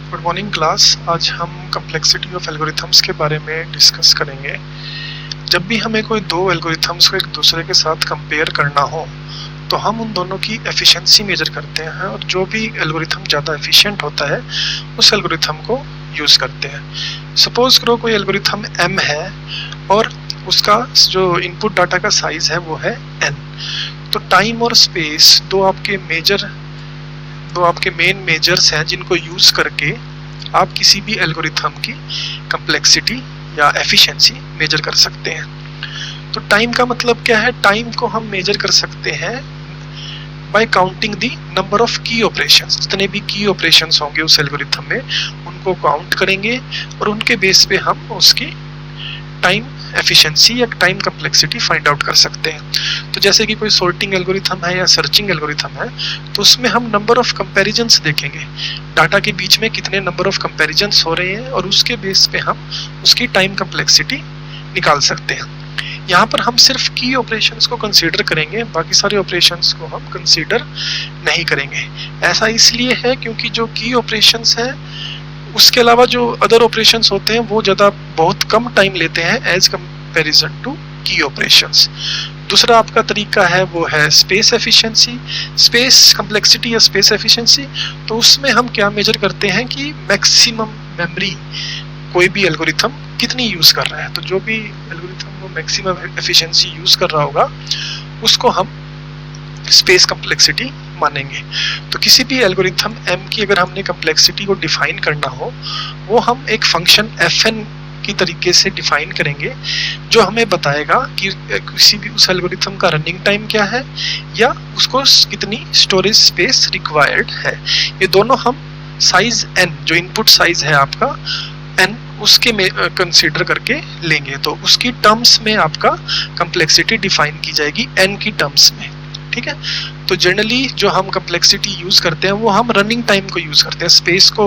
Good morning class. आज हम complexity of algorithms के बारे में डिस्कस करेंगे। जब भी हमें कोई दो एल्गोरिथम्स को एक दूसरे के साथ कंपेयर करना हो तो हम उन दोनों की एफिशिएंसी मेजर करते हैं और जो भी एल्गोरिथम ज़्यादा एफिशिएंट होता है उस एल्गोरिथम को यूज़ करते हैं। सपोज करो कोई एल्गोरिथम m है और उसका जो इनपुट डाटा का साइज़ है वो है n। तो टाइम और स्पेस दो आपके मेन मेजर्स हैं जिनको यूज़ करके आप किसी भी एल्गोरिथम की कम्प्लेक्सिटी या एफिशिएंसी मेजर कर सकते हैं। तो टाइम का मतलब क्या है? टाइम को हम मेजर कर सकते हैं bye counting the number of की ऑपरेशंस। जितने भी की ऑपरेशंस होंगे उस एल्गोरिथम में उनको काउंट करेंगे और उनके बेस पे हम उसकी टाइम एफिशिएंसी या टाइम कम्प्लेक्सिटी फाइंड आउट कर सकते हैं। तो जैसे कि कोई सॉर्टिंग एल्गोरिथम है या सर्चिंग एल्गोरिथम है तो उसमें हम नंबर ऑफ कंपैरिजंस देखेंगे, डाटा के बीच में कितने नंबर ऑफ कंपैरिजंस हो रहे हैं और उसके बेस पे हम उसकी टाइम कम्प्लेक्सिटी निकाल सकते हैं। यहाँ पर हम सिर्फ की ऑपरेशंस को कंसीडर करेंगे, बाकी सारे ऑपरेशंस को हम कंसीडर नहीं करेंगे। ऐसा इसलिए है क्योंकि जो की ऑपरेशंस है उसके अलावा जो अदर ऑपरेशंस होते हैं वो ज़्यादा बहुत कम टाइम लेते हैं एज कंपैरिजन टू की ऑपरेशंस। दूसरा आपका तरीका है वो है स्पेस एफिशिएंसी, स्पेस कम्प्लेक्सिटी या स्पेस एफिशिएंसी। तो उसमें हम क्या मेजर करते हैं कि मैक्सिमम मेमोरी कोई भी एल्गोरिथम कितनी यूज़ कर रहा है। तो जो भी एल्गोरिथम वो मैक्सिमम एफिशिएंसी यूज़ कर रहा होगा उसको हम स्पेस कम्प्लेक्सिटी मानेंगे। तो किसी भी एल्गोरिथम m की अगर हमने कम्प्लेक्सिटी को डिफाइन करना हो वो हम एक फंक्शन fn की तरीके से डिफाइन करेंगे जो हमें बताएगा कि किसी भी उस एल्गोरिथम का रनिंग टाइम क्या है या उसको कितनी स्टोरेज स्पेस रिक्वायर्ड है। ये दोनों हम साइज n, जो इनपुट साइज है आपका n, उसके में कंसीडर करके लेंगे। तो उसकी टर्म्स में आपका कम्प्लेक्सिटी डिफाइन की जाएगी n की टर्म्स में, ठीक है। तो जनरली जो हम कम्प्लेक्सिटी यूज़ करते हैं वो हम रनिंग टाइम को यूज़ करते हैं, स्पेस को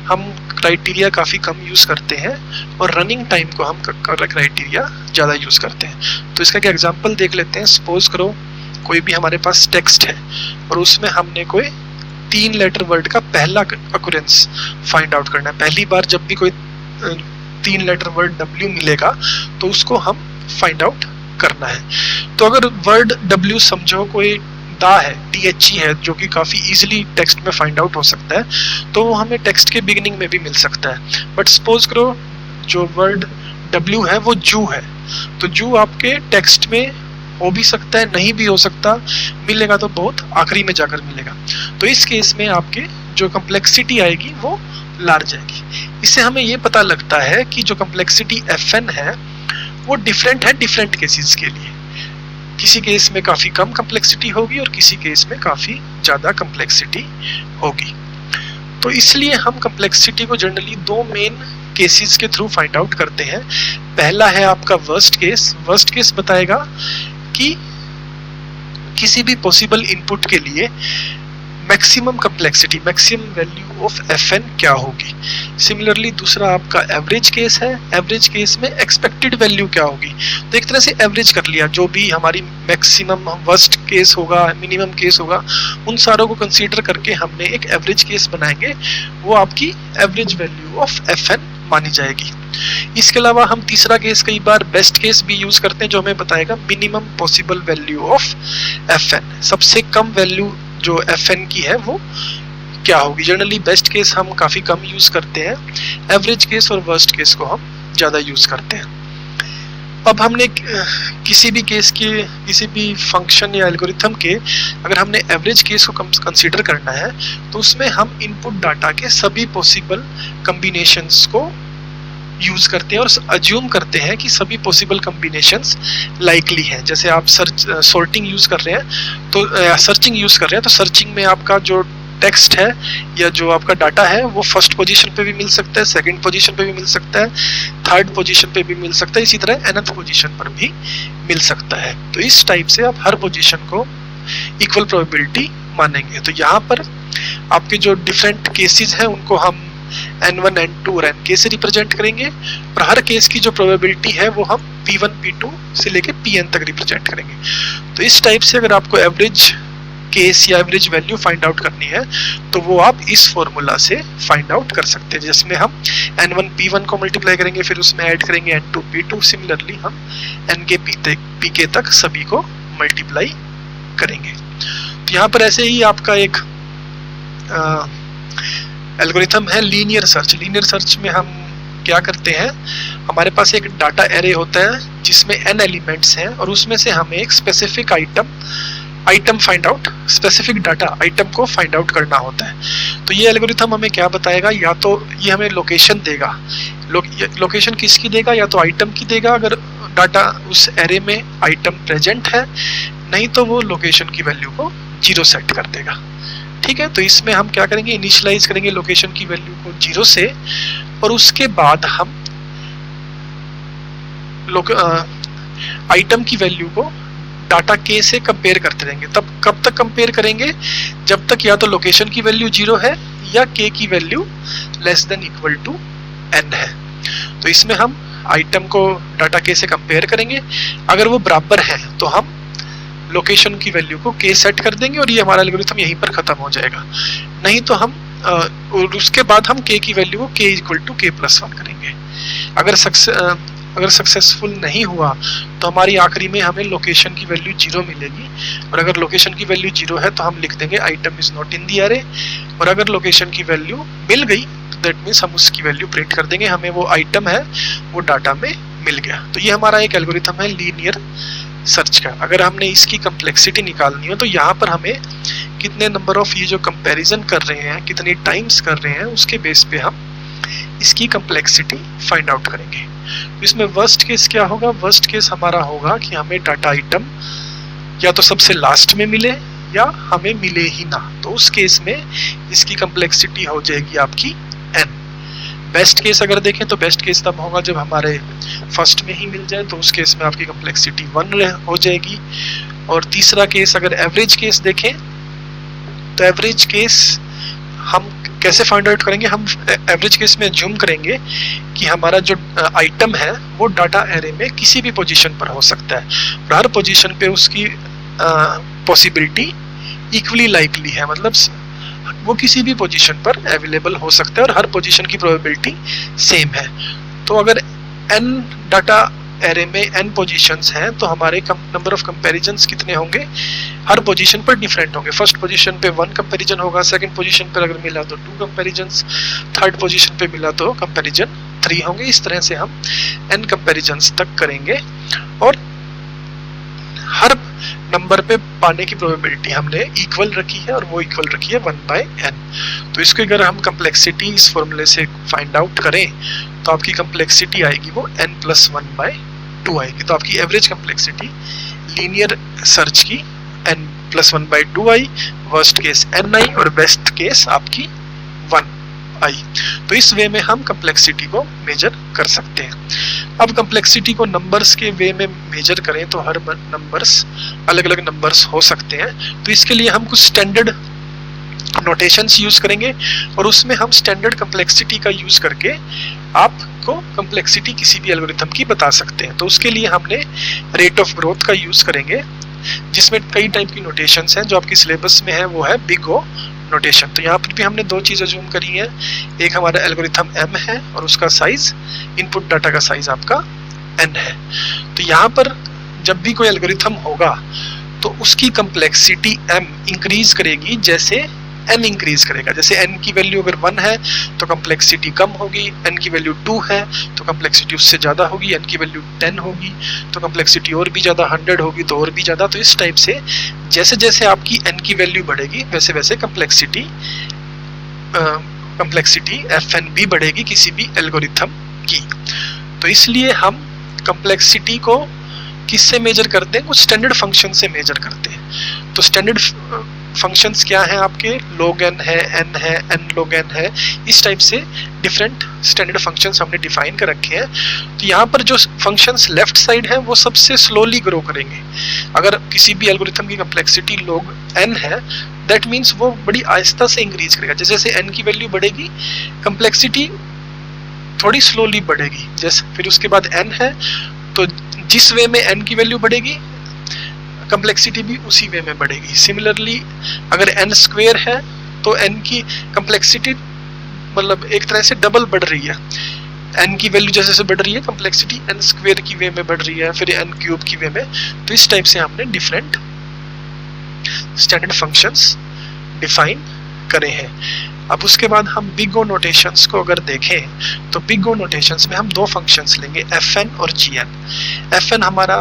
हम क्राइटेरिया काफ़ी कम यूज़ करते हैं और रनिंग टाइम को हम क्राइटेरिया ज़्यादा यूज़ करते हैं। तो इसका क्या एग्जांपल देख लेते हैं। सपोज करो कोई भी हमारे पास टेक्स्ट है और उसमें हमने कोई 3 लेटर वर्ड का पहला अकुरेंस फाइंड आउट करना है। पहली बार जब भी कोई 3 लेटर वर्ड W मिलेगा तो उसको हम फाइंड आउट करना है। तो अगर वर्ड W समझो कोई दा है, THE है, जो कि काफ़ी इजीली टेक्स्ट में फाइंड आउट हो सकता है, तो वो हमें टेक्स्ट के बिगिनिंग में भी मिल सकता है। बट सपोज करो जो वर्ड W है वो जू है, तो जू आपके टेक्स्ट में हो भी सकता है, नहीं भी हो सकता, मिलेगा तो बहुत आखिरी में जाकर मिलेगा। तो इस केस में आपके जो कम्प्लेक्सिटी आएगी वो लार्ज आएगी। इससे हमें ये पता लगता है कि जो कम्प्लेक्सिटी Fn है वो डिफरेंट है डिफरेंट केसेस के लिए। किसी केस में काफ़ी कम कम्प्लेक्सिटी होगी और किसी केस में काफ़ी ज़्यादा कम्प्लेक्सिटी होगी। तो इसलिए हम कम्प्लेक्सिटी को जनरली 2 मेन केसेस के थ्रू फाइंड आउट करते हैं। पहला है आपका वर्स्ट केस। वर्स्ट केस बताएगा कि किसी भी पॉसिबल इनपुट के लिए maximum complexity, maximum value of Fn क्या होगी। सिमिलरली दूसरा आपका एवरेज केस है। एवरेज केस में एक्सपेक्टेड वैल्यू क्या होगी। तो एक तरह से एवरेज कर लिया, जो भी हमारी मैक्सिमम वर्स्ट केस होगा, मिनिमम केस होगा, उन सारों को कंसीडर करके हमने एक एवरेज केस बनाएंगे, वो आपकी एवरेज वैल्यू ऑफ Fn मानी जाएगी। इसके अलावा हम तीसरा केस कई बार बेस्ट केस भी यूज करते हैं जो हमें बताएगा minimum possible value of Fn। सबसे कम वैल्यू जो Fn की है वो क्या होगी। जनरली बेस्ट केस हम काफ़ी कम यूज़ करते हैं, एवरेज केस और वर्स्ट केस को हम ज़्यादा यूज़ करते हैं। अब हमने किसी भी केस के, किसी भी फंक्शन या एल्गोरिथम के अगर हमने एवरेज केस को कंसीडर करना है तो उसमें हम इनपुट डाटा के सभी पॉसिबल कम्बिनेशंस को यूज़ करते हैं और अज्यूम करते हैं कि सभी पॉसिबल कम्बिनेशंस लाइकली हैं। जैसे आप सॉर्टिंग यूज़ कर रहे हैं तो सर्चिंग यूज़ कर रहे हैं, तो सर्चिंग में आपका जो टेक्स्ट है या जो आपका डाटा है वो फर्स्ट पोजीशन पे भी मिल सकता है, सेकंड पोजीशन पे भी मिल सकता है, थर्ड पोजीशन पे भी मिल सकता है, इसी तरह nth पोजीशन पर भी मिल सकता है। तो इस टाइप से आप हर पोजीशन को इक्वल प्रोबेबिलिटी मानेंगे। तो यहाँ पर आपके जो डिफरेंट केसेस हैं उनको हम N1, N2 और Nk से रिप्रेजेंट करेंगे और हर केस की जो प्रोबेबिलिटी है वो हम P1, P2 से लेके Pn तक रिप्रेजेंट करेंगे। तो इस टाइप से अगर आपको एवरेज केस या एवरेज वैल्यू फाइंड आउट करनी है तो वो आप इस फॉर्मूला से फाइंड आउट कर सकते हैं, जिसमें हम n1p1 को मल्टीप्लाई करेंगे, फिर उसमें ऐड करेंगे n2p2, सिमिलरली हम nk तक सभी को मल्टीप्लाई करेंगे। तो यहाँ पर ऐसे ही आपका एक एल्गोरिथम है लीनियर सर्च। लीनियर सर्च में हम क्या करते हैं, हमारे पास एक डाटा एरे होता है जिसमें n एलिमेंट्स हैं और उसमें से हमें एक specific item find out, specific data item को फाइंड आउट करना होता है। तो ये एल्गोरिथम हमें क्या बताएगा, या तो ये हमें लोकेशन देगा, लोकेशन किसकी देगा, या तो आइटम की देगा अगर डाटा उस एरे में आइटम प्रेजेंट है, नहीं तो वो लोकेशन की वैल्यू को 0 सेट कर देगा। ठीक है, तो इसमें हम क्या करेंगे, इनिशियलाइज करेंगे लोकेशन की वैल्यू को 0 से, और उसके बाद हम आइटम की वैल्यू को डाटा के से कंपेयर करते रहेंगे। तब कब तक कंपेयर करेंगे, जब तक या तो लोकेशन की वैल्यू 0 है या के की value less than equal to n है। तो इसमें हम आइटम को डाटा के से कंपेयर करेंगे, अगर वो बराबर है तो हम लोकेशन की वैल्यू को k सेट कर देंगे और ये हमारा एल्गोरिथम यहीं पर खत्म हो जाएगा। नहीं तो हम और उसके बाद हम k की वैल्यू को k इक्वल टू k+1 करेंगे। अगर सक्सेसफुल नहीं हुआ तो हमारी आखिरी में हमें लोकेशन की वैल्यू 0 मिलेगी, और अगर लोकेशन की वैल्यू 0 है तो हम लिख देंगे item is not in the array, और अगर लोकेशन की वैल्यू मिल गई तो दैट मीन्स हम उसकी वैल्यू प्रिंट कर देंगे, हमें वो आइटम है वो डाटा में मिल गया। तो ये हमारा एक एल्गोरिथम है लीनियर सर्च का। अगर हमने इसकी कम्प्लेक्सिटी निकालनी हो तो यहाँ पर हमें कितने नंबर ऑफ ये जो कंपैरिजन कर रहे हैं, कितने टाइम्स कर रहे हैं, उसके बेस पे हम इसकी कम्प्लेक्सिटी फाइंड आउट करेंगे। तो इसमें वर्स्ट केस क्या होगा, वर्स्ट केस हमारा होगा कि हमें डाटा आइटम या तो सबसे लास्ट में मिले या हमें मिले ही ना, तो उस केस में इसकी कम्प्लेक्सिटी हो जाएगी आपकी n। बेस्ट केस अगर देखें तो बेस्ट केस तब होगा जब हमारे फर्स्ट में ही मिल जाए, तो उस केस में आपकी कम्प्लेक्सिटी 1 हो जाएगी। और तीसरा केस अगर एवरेज केस देखें तो एवरेज केस हम कैसे फाइंड आउट करेंगे, हम एवरेज केस में जूम करेंगे कि हमारा जो आइटम है वो डाटा एरे में किसी भी पोजीशन पर हो सकता है, और हर पोजीशन पे उसकी पॉसिबिलिटी इक्वली लाइकली है, मतलब वो किसी भी पोजीशन पर अवेलेबल हो सकता है और हर पोजीशन की प्रोबेबिलिटी सेम है। तो अगर n डाटा एरे में n पोजीशंस हैं तो हमारे नंबर ऑफ कंपैरिजंस कितने होंगे, हर पोजीशन पर डिफरेंट होंगे। फर्स्ट पोजीशन पे 1 कंपैरिजन होगा, सेकंड पोजीशन पर अगर मिला तो 2 कंपैरिजंस, थर्ड पोजीशन पे मिला तो कंपैरिजन 3 होंगे। इस तरह से हम n कंपैरिजंस तक करेंगे और हर नंबर पे पाने की प्रोबेबिलिटी हमने इक्वल रखी है और वो इक्वल रखी है 1/n। तो इसको अगर हम कम्प्लेक्सिटी इस फॉर्मूले से फाइंड आउट करें तो आपकी कम्प्लेक्सिटी आएगी वो n+1/2 आएगी। तो आपकी एवरेज कम्प्लेक्सिटी लीनियर सर्च की n+1/2 आई, वर्स्ट केस n आई और बेस्ट केस आपकी 1 आई। तो इस वे में हम कम्प्लेक्सिटी को मेजर कर सकते हैं। अब कम्प्लेक्सिटी को नंबर्स के वे में मेजर करें तो हर नंबर्स अलग अलग नंबर्स हो सकते हैं, तो इसके लिए हम कुछ स्टैंडर्ड नोटेशंस यूज करेंगे और उसमें हम स्टैंडर्ड कम्प्लेक्सिटी का यूज करके आपको कम्प्लेक्सिटी किसी भी एल्गोरिथम की बता सकते हैं। तो उसके लिए हमने रेट ऑफ ग्रोथ का यूज करेंगे, जिसमें कई टाइप की नोटेशंस हैं। जो आपकी सिलेबस में है वो है बिग ओ नोटेशन। तो यहाँ पर भी हमने 2 चीजें जूम करी हैं, एक हमारा एल्गोरिथम m है और उसका साइज, इनपुट डाटा का साइज आपका n है। तो यहाँ पर जब भी कोई एल्गोरिथम होगा तो उसकी कम्प्लेक्सिटी m इंक्रीज करेगी जैसे n इंक्रीज करेगा। जैसे n की वैल्यू अगर 1 है तो कम्प्लेक्सिटी कम होगी, n की वैल्यू 2 है तो कम्प्लेक्सिटी उससे ज़्यादा होगी, n की वैल्यू 10 होगी तो कम्प्लेक्सिटी और भी ज़्यादा, 100 होगी तो और भी ज़्यादा। तो इस टाइप से जैसे जैसे आपकी n की वैल्यू बढ़ेगी वैसे वैसे कम्प्लेक्सिटी fn भी बढ़ेगी किसी भी एल्गोरिथम की। तो इसलिए हम कम्प्लेक्सिटी को किससे मेजर करते हैं, कुछ स्टैंडर्ड फंक्शन से मेजर करते हैं। तो स्टैंडर्ड फंक्शंस क्या हैं आपके, log n है, n है, n log n है, इस टाइप से डिफरेंट स्टैंडर्ड फंक्शंस हमने डिफाइन कर रखे हैं। तो यहाँ पर जो फंक्शंस लेफ्ट साइड है वो सबसे स्लोली ग्रो करेंगे। अगर किसी भी एल्गोरिथम की कम्प्लेक्सिटी log n है दैट मीन्स वो बड़ी आहिस्ता से इंक्रीज करेगा। जैसे जैसे n की वैल्यू बढ़ेगी कम्प्लेक्सिटी थोड़ी स्लोली बढ़ेगी। जैसे फिर उसके बाद n है तो जिस वे में n की वैल्यू बढ़ेगी कंप्लेक्सिटी भी उसी वे में बढ़ेगी। सिमिलरली अगर n स्क्वेयर है तो n की कंप्लेक्सिटी मतलब एक तरह से डबल बढ़ रही है, n की वैल्यू जैसे जैसे बढ़ रही है कंप्लेक्सिटी n स्क्वेयर की वे में बढ़ रही है, फिर n क्यूब की वे में। तो इस टाइप से हमने डिफरेंट स्टैंडर्ड फंक्शंस डिफाइन करे हैं। अब उसके बाद हम बिग ओ नोटेशंस को अगर देखें तो बिग ओ नोटेशंस में हम दो फंक्शंस लेंगे, fn और gn। fn हमारा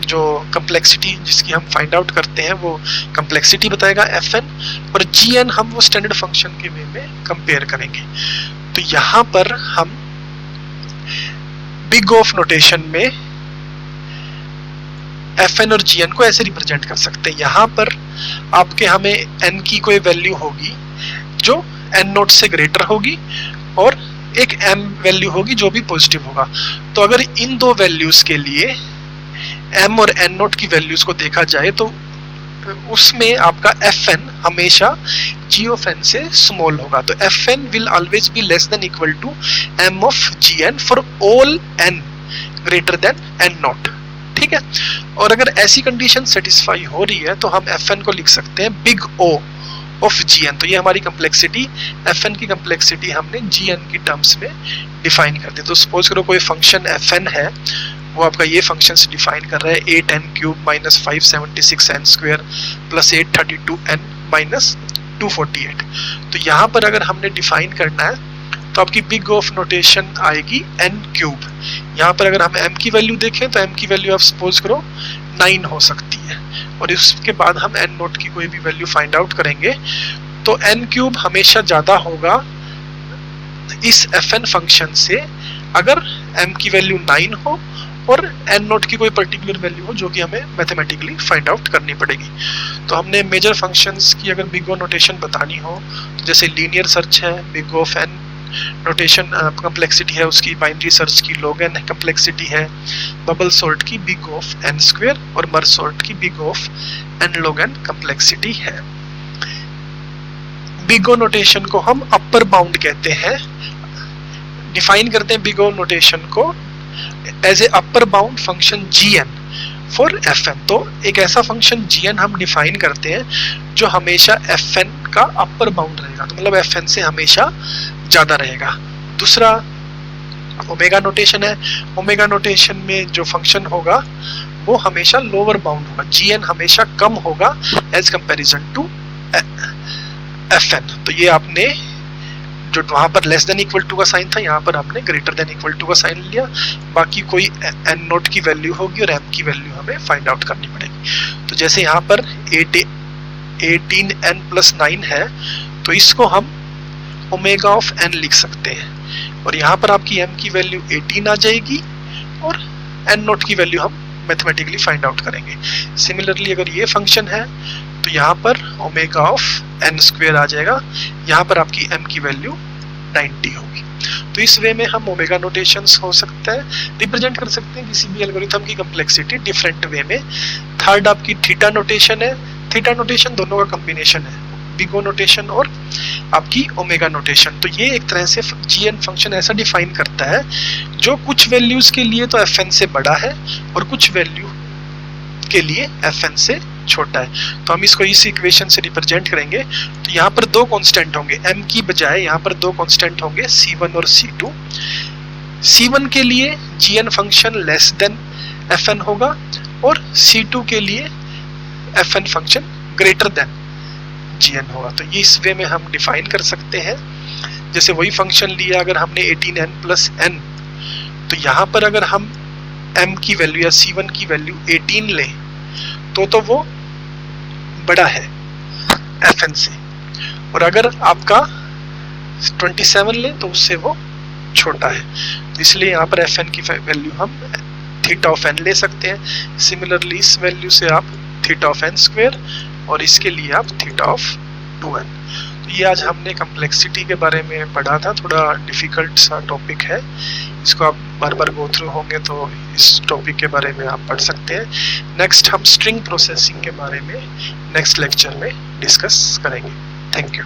जो कंप्लेक्सिटी जिसकी हम फाइंड आउट करते हैं वो कंप्लेक्सिटी बताएगा fn, और gn हम वो स्टैंडर्ड फंक्शन के वे में कंपेयर करेंगे। तो यहाँ पर हम बिग ऑफ नोटेशन में fn और gn को ऐसे रिप्रेजेंट कर सकते हैं। यहाँ पर आपके हमें n की कोई वैल्यू होगी जो n नोट से ग्रेटर होगी और एक m वैल्यू होगी जो भी पॉजिटिव होगा। तो अगर इन दो वैल्यूज के लिए m और n नोट की वैल्यूज को देखा जाए तो उसमें आपका fn हमेशा g ऑफ n से स्मॉल होगा। तो fn will always be less than equal to m of gn for all n greater than n naught. ठीक है, और अगर ऐसी कंडीशन सेटिस्फाई हो रही है तो हम fn को लिख सकते हैं बिग O ऑफ gn। तो ये हमारी कंप्लेक्सिटी, fn की कंप्लेक्सिटी हमने gn की टर्म्स में डिफाइन कर दी। तो सपोज करो कोई फंक्शन fn है, वो आपका ये फंक्शंस डिफाइन कर रहा है 8n cube minus 576n square plus 832n minus 248। तो यहाँ पर अगर हमने डिफाइन करना है तो आपकी बिग ऑफ नोटेशन आएगी n क्यूब। यहाँ पर अगर हम m की वैल्यू देखें तो m की वैल्यू आप सपोज करो 9 हो सकती है, और इसके बाद हम n नोट की कोई भी वैल्यू फाइंड आउट करेंगे तो n क्यूब हमेशा ज़्यादा होगा इस fn फंक्शन से अगर m की वैल्यू 9 हो और n नोट की कोई पर्टिकुलर वैल्यू हो जो कि हमें मैथमेटिकली फाइंड आउट करनी पड़ेगी। तो हमने मेजर फंक्शंस की अगर बिग ओ नोटेशन बतानी हो तो जैसे लीनियर सर्च है big of n notation, complexity है उसकी बाइनरी सर्च की log n कंप्लेक्सिटी है, बबल सॉर्ट की बिग ऑफ n स्क्वायर और मर्ज सॉर्ट की big of n log n complexity है। बिग ओ नोटेशन को हम अपर बाउंड कहते हैं, डिफाइन करते हैं बिग ओ नोटेशन को as a upper bound function gn फॉर fn। तो एक ऐसा फंक्शन gn हम डिफाइन करते हैं जो हमेशा fn का अपर बाउंड रहेगा, तो मतलब fn से हमेशा ज्यादा रहेगा। दूसरा ओमेगा नोटेशन है, ओमेगा नोटेशन में जो फंक्शन होगा वो हमेशा लोअर बाउंड होगा, gn हमेशा कम होगा एज कंपैरिजन टू fn। तो ये आपने जो वहां पर लेस देन इक्वल टू का साइन था यहाँ पर आपने ग्रेटर देन इक्वल टू का साइन लिया। बाकी कोई n नोट की वैल्यू होगी और m की वैल्यू हमें फाइंड आउट करनी पड़ेगी। तो जैसे यहाँ पर 18n प्लस 9 है तो इसको हम ओमेगा ऑफ n लिख सकते हैं, और यहाँ पर आपकी m की वैल्यू 18 आ जाएगी और n नोट की वैल्यू हम मैथमेटिकली फाइंड आउट करेंगे। सिमिलरली अगर ये फंक्शन है तो यहाँ पर ओमेगा ऑफ n स्क्वायर आ जाएगा, यहाँ पर आपकी m की वैल्यू 90 होगी। तो इस वे में हम ओमेगा नोटेशंस हो सकता है रिप्रेजेंट कर सकते हैं किसी भी एल्गोरिथम की कंप्लेक्सिटी डिफरेंट वे में। थर्ड आपकी थीटा नोटेशन है, थीटा नोटेशन दोनों का कॉम्बिनेशन है, बिग ओ नोटेशन और आपकी ओमेगा नोटेशन। तो ये एक तरह से gn फंक्शन ऐसा डिफाइन करता है जो कुछ वैल्यूज के लिए तो fn से बड़ा है और कुछ वैल्यू के लिए fn से छोटा है। तो हम इसको इस इक्वेशन से रिप्रेजेंट करेंगे। तो यहाँ पर दो कांस्टेंट होंगे, m की बजाय यहाँ पर दो कांस्टेंट होंगे c1 और c2। c1 के लिए gn function less than fn होगा और c2 के लिए fn function greater than gn होगा। तो ये इस वे में हम डिफाइन कर सकते हैं। जैसे वही फंक्शन लिया अगर हमने 18n प्लस n, तो यहाँ पर अगर हम m की वैल्यू या c1 की वैल्यू 18 लें तो वो बड़ा है fn से, और अगर आपका 27 लें तो उससे वो छोटा है। तो इसलिए यहाँ पर fn की वैल्यू हम थीटा ऑफ n ले सकते हैं। सिमिलरली इस वैल्यू से आप थीटा ऑफ n स्क्वायर और इसके लिए आप थीटा ऑफ 2n। तो ये आज हमने कंप्लेक्सिटी के बारे में पढ़ा था, थोड़ा डिफिकल्ट सा टॉपिक है, इसको आप बार बार गो थ्रू होंगे तो इस टॉपिक के बारे में आप पढ़ सकते हैं। नेक्स्ट हम स्ट्रिंग प्रोसेसिंग के बारे में नेक्स्ट लेक्चर में डिस्कस करेंगे। Thank you.